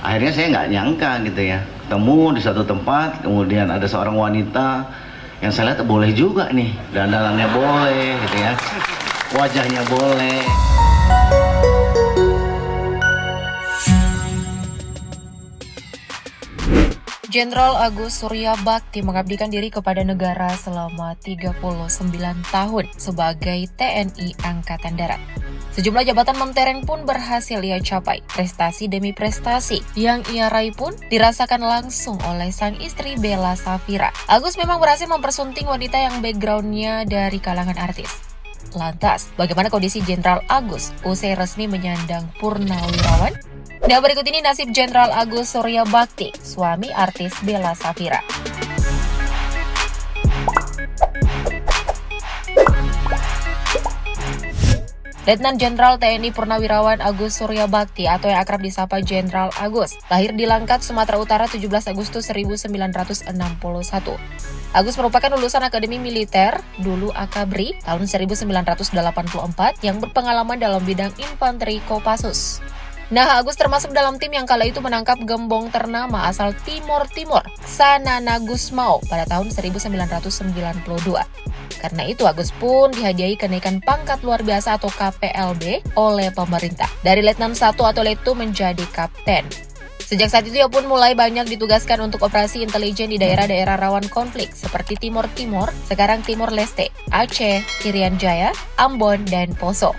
Akhirnya saya nggak nyangka gitu ya, ketemu di satu tempat, kemudian ada seorang wanita yang saya lihat boleh juga nih, dandanannya boleh gitu ya, wajahnya boleh. Jenderal Agus Surya Bakti mengabdikan diri kepada negara selama 39 tahun sebagai TNI Angkatan Darat. Sejumlah jabatan mentereng pun berhasil ia capai. Prestasi demi prestasi yang ia raih pun dirasakan langsung oleh sang istri Bella Safira. Agus memang berhasil mempersunting wanita yang backgroundnya dari kalangan artis. Lantas, bagaimana kondisi Jenderal Agus usai resmi menyandang Purnawirawan? Nah, berikut ini nasib Jenderal Agus Surya Bakti, suami artis Bella Safira. Letnan Jenderal TNI Purnawirawan Agus Surya Bakti atau yang akrab disapa Jenderal Agus, lahir di Langkat, Sumatera Utara 17 Agustus 1961. Agus merupakan lulusan Akademi Militer, dulu Akabri, tahun 1984 yang berpengalaman dalam bidang infanteri Kopassus. Nah, Agus termasuk dalam tim yang kala itu menangkap gembong ternama asal Timor Timur, Xanana Gusmao pada tahun 1992. Karena itu, Agus pun dihadiahi kenaikan pangkat luar biasa atau KPLB oleh pemerintah. Dari Letnan 1 atau Letu menjadi Kapten. Sejak saat itu, ia pun mulai banyak ditugaskan untuk operasi intelijen di daerah-daerah rawan konflik seperti Timor Timur, sekarang Timor Leste, Aceh, Irian Jaya, Ambon, dan Poso.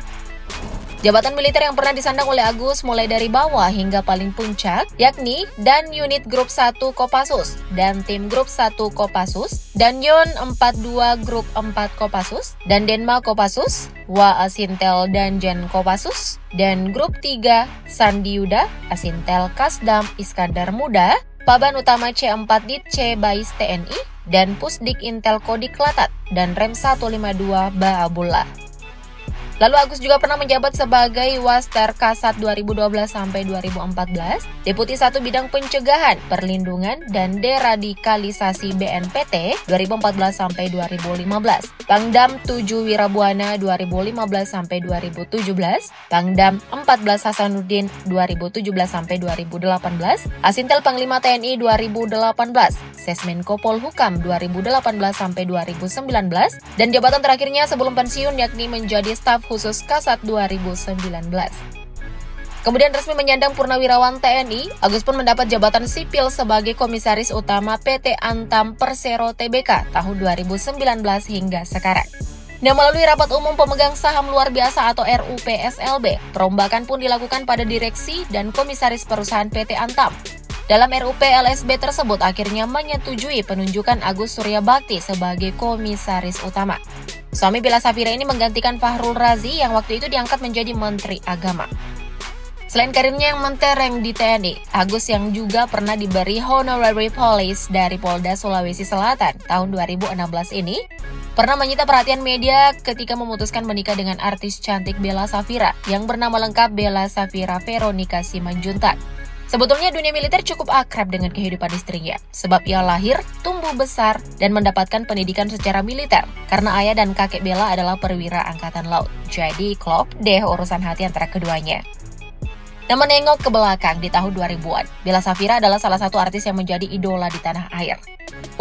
Jabatan militer yang pernah disandang oleh Agus mulai dari bawah hingga paling puncak, yakni Dan Unit Grup 1 Kopassus, Dan Tim Grup 1 Kopassus, Dan Yon 42 Grup 4 Kopassus, Dan Denma Kopassus, Wa Asintel Danjen Kopassus, dan Grup 3 Sandiuda, Asintel Kasdam Iskandar Muda, Paban Utama C4 Dit C Bais TNI, dan Pusdik Intel Kodik Latat, dan Rem 152 Baabullah. Lalu Agus juga pernah menjabat sebagai Waster Kasat 2012-2014, Deputi 1 Bidang Pencegahan, Perlindungan, dan Deradikalisasi BNPT 2014-2015, Pangdam 7 Wirabuana 2015-2017, Pangdam 14 Hasanuddin 2017-2018, Asintel Panglima TNI 2018, Sesmenko Polhukam 2018-2019, dan jabatan terakhirnya sebelum pensiun yakni menjadi staf khusus Kasat 2019. Kemudian resmi menyandang Purnawirawan TNI, Agus pun mendapat jabatan sipil sebagai Komisaris Utama PT Antam Persero Tbk tahun 2019 hingga sekarang. Nah, melalui rapat umum pemegang saham luar biasa atau RUPSLB, perombakan pun dilakukan pada direksi dan komisaris perusahaan PT Antam. Dalam RUPLSB tersebut akhirnya menyetujui penunjukan Agus Surya Bakti sebagai komisaris utama. Suami Bella Safira ini menggantikan Fahrul Razi yang waktu itu diangkat menjadi Menteri Agama. Selain karirnya yang mentereng di TNI, Agus yang juga pernah diberi Honorary Police dari Polda Sulawesi Selatan tahun 2016 ini, pernah menyita perhatian media ketika memutuskan menikah dengan artis cantik Bella Safira yang bernama lengkap Bella Safira Veronica Simanjuntak. Sebetulnya dunia militer cukup akrab dengan kehidupan istrinya, sebab ia lahir, tumbuh besar, dan mendapatkan pendidikan secara militer, karena ayah dan kakek Bella adalah perwira angkatan laut. Jadi klop deh urusan hati antara keduanya. Dan menengok ke belakang di tahun 2000-an, Bella Safira adalah salah satu artis yang menjadi idola di tanah air.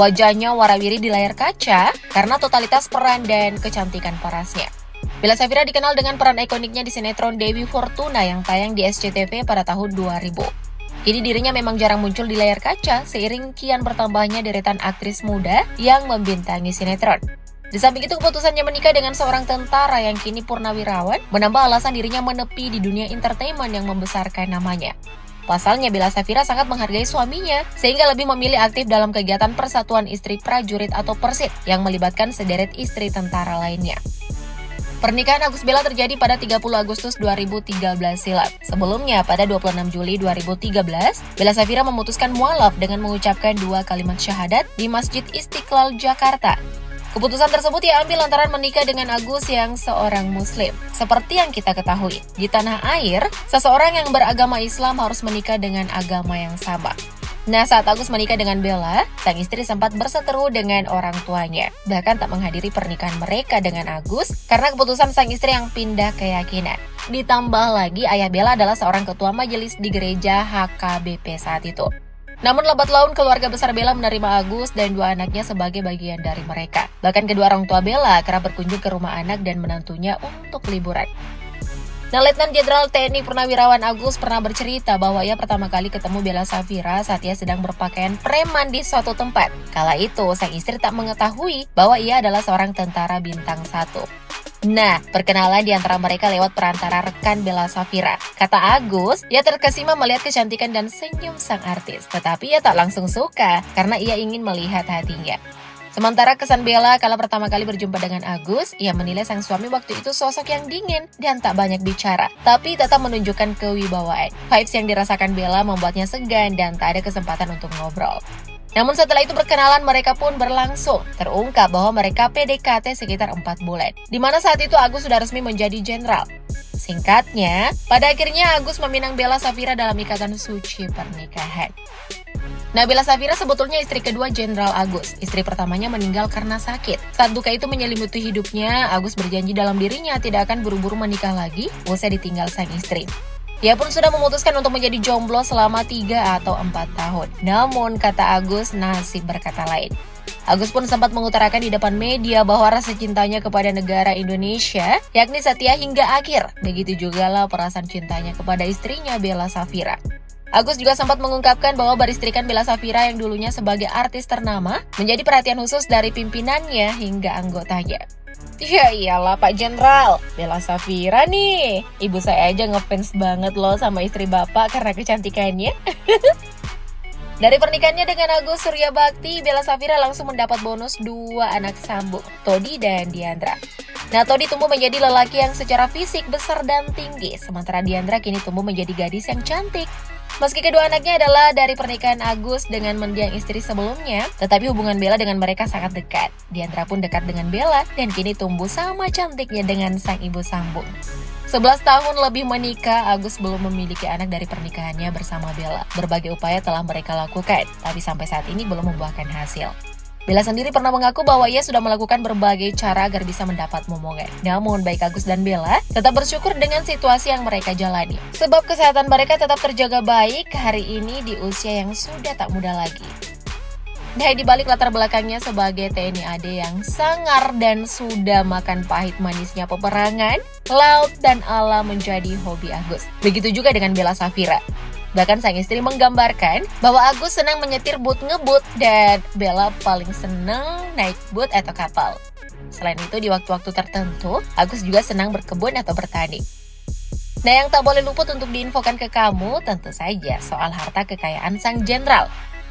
Wajahnya warawiri di layar kaca karena totalitas peran dan kecantikan parasnya. Bella Safira dikenal dengan peran ikoniknya di sinetron Dewi Fortuna yang tayang di SCTV pada tahun 2000. Kini dirinya memang jarang muncul di layar kaca seiring kian bertambahnya deretan aktris muda yang membintangi sinetron. Di samping itu, keputusannya menikah dengan seorang tentara yang kini purnawirawan menambah alasan dirinya menepi di dunia entertainment yang membesarkan namanya. Pasalnya, Bella Safira sangat menghargai suaminya sehingga lebih memilih aktif dalam kegiatan Persatuan Istri Prajurit atau Persib yang melibatkan sederet istri tentara lainnya. Pernikahan Agus Bella terjadi pada 30 Agustus 2013 silam. Sebelumnya, pada 26 Juli 2013, Bella Safira memutuskan mualaf dengan mengucapkan 2 kalimat syahadat di Masjid Istiqlal, Jakarta. Keputusan tersebut ia ambil lantaran menikah dengan Agus yang seorang Muslim. Seperti yang kita ketahui, di tanah air, seseorang yang beragama Islam harus menikah dengan agama yang sama. Nah, saat Agus menikah dengan Bella, sang istri sempat berseteru dengan orang tuanya. Bahkan tak menghadiri pernikahan mereka dengan Agus karena keputusan sang istri yang pindah keyakinan. Ditambah lagi, ayah Bella adalah seorang ketua majelis di gereja HKBP saat itu. Namun lambat laun keluarga besar Bella menerima Agus dan dua anaknya sebagai bagian dari mereka. Bahkan kedua orang tua Bella kerap berkunjung ke rumah anak dan menantunya untuk liburan. Nah, Letnan Jenderal TNI Purnawirawan Agus pernah bercerita bahwa ia pertama kali ketemu Bella Saphira saat ia sedang berpakaian preman di suatu tempat. Kala itu, sang istri tak mengetahui bahwa ia adalah seorang tentara bintang 1. Nah, perkenalan di antara mereka lewat perantara rekan Bella Saphira. Kata Agus, ia terkesima melihat kecantikan dan senyum sang artis. Tetapi ia tak langsung suka karena ia ingin melihat hatinya. Sementara kesan Bella kala pertama kali berjumpa dengan Agus, ia menilai sang suami waktu itu sosok yang dingin dan tak banyak bicara, tapi tetap menunjukkan kewibawaan. Vibes yang dirasakan Bella membuatnya segan dan tak ada kesempatan untuk ngobrol. Namun setelah itu perkenalan mereka pun berlangsung. Terungkap bahwa mereka PDKT sekitar 4 bulan, di mana saat itu Agus sudah resmi menjadi jenderal. Singkatnya, pada akhirnya Agus meminang Bella Saphira dalam ikatan suci pernikahan. Nah, Bella Saphira sebetulnya istri kedua Jenderal Agus. Istri pertamanya meninggal karena sakit. Saat duka itu menyelimuti hidupnya, Agus berjanji dalam dirinya tidak akan buru-buru menikah lagi usai ditinggal sang istri. Ia pun sudah memutuskan untuk menjadi jomblo selama 3 atau 4 tahun. Namun, kata Agus, nasib berkata lain. Agus pun sempat mengutarakan di depan media bahwa rasa cintanya kepada negara Indonesia, yakni setia hingga akhir. Begitu jugalah perasaan cintanya kepada istrinya Bella Saphira. Agus juga sempat mengungkapkan bahwa beristrikan Bella Saphira yang dulunya sebagai artis ternama menjadi perhatian khusus dari pimpinannya hingga anggotanya. Ya iyalah Pak Jenderal, Bella Saphira nih. Ibu saya aja ngefans banget loh sama istri bapak karena kecantikannya. Dari pernikahannya dengan Agus Suryabakti, Bella Saphira langsung mendapat bonus 2 anak sambung, Todi dan Diandra. Nah, Todi tumbuh menjadi lelaki yang secara fisik besar dan tinggi, sementara Diandra kini tumbuh menjadi gadis yang cantik. Meski kedua anaknya adalah dari pernikahan Agus dengan mendiang istri sebelumnya, tetapi hubungan Bella dengan mereka sangat dekat. Diandra pun dekat dengan Bella dan kini tumbuh sama cantiknya dengan sang ibu sambung. 11 tahun lebih menikah, Agus belum memiliki anak dari pernikahannya bersama Bella. Berbagai upaya telah mereka lakukan, tapi sampai saat ini belum membuahkan hasil. Bella sendiri pernah mengaku bahwa ia sudah melakukan berbagai cara agar bisa mendapat momongan. Namun, baik Agus dan Bella tetap bersyukur dengan situasi yang mereka jalani. Sebab kesehatan mereka tetap terjaga baik hari ini di usia yang sudah tak muda lagi. Nah, di balik latar belakangnya sebagai TNI AD yang sangar dan sudah makan pahit manisnya peperangan, laut dan alam menjadi hobi Agus. Begitu juga dengan Bella Saphira. Bahkan sang istri menggambarkan bahwa Agus senang menyetir boot ngebut dan Bella paling senang naik boot atau kapal. Selain itu, di waktu-waktu tertentu, Agus juga senang berkebun atau bertani. Nah, yang tak boleh luput untuk diinfokan ke kamu tentu saja soal harta kekayaan sang jenderal.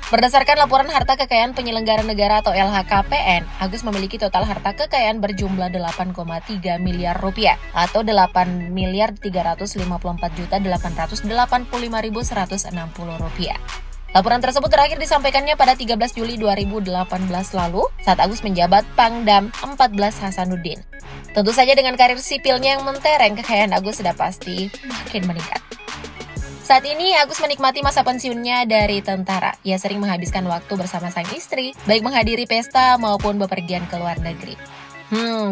Berdasarkan laporan harta kekayaan penyelenggara negara atau LHKPN, Agus memiliki total harta kekayaan berjumlah 8,3 miliar rupiah atau 8.354.885.160 rupiah. Laporan tersebut terakhir disampaikannya pada 13 Juli 2018 lalu saat Agus menjabat Pangdam 14 Hasanuddin. Tentu saja dengan karir sipilnya yang mentereng, kekayaan Agus sudah pasti makin meningkat. Saat ini, Agus menikmati masa pensiunnya dari tentara. Ia sering menghabiskan waktu bersama sang istri, baik menghadiri pesta maupun bepergian ke luar negeri.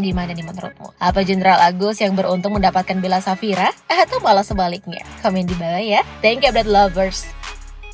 Gimana nih menurutmu? Apa Jenderal Agus yang beruntung mendapatkan Bella Saphira? Atau malah sebaliknya? Komen di bawah ya. Thank you, update lovers.